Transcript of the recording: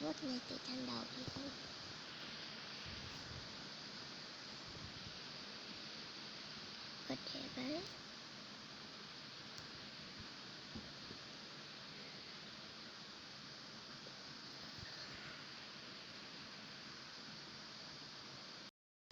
vuốt ngay từ trên đầu đi con. Vuốt đẹp đấy.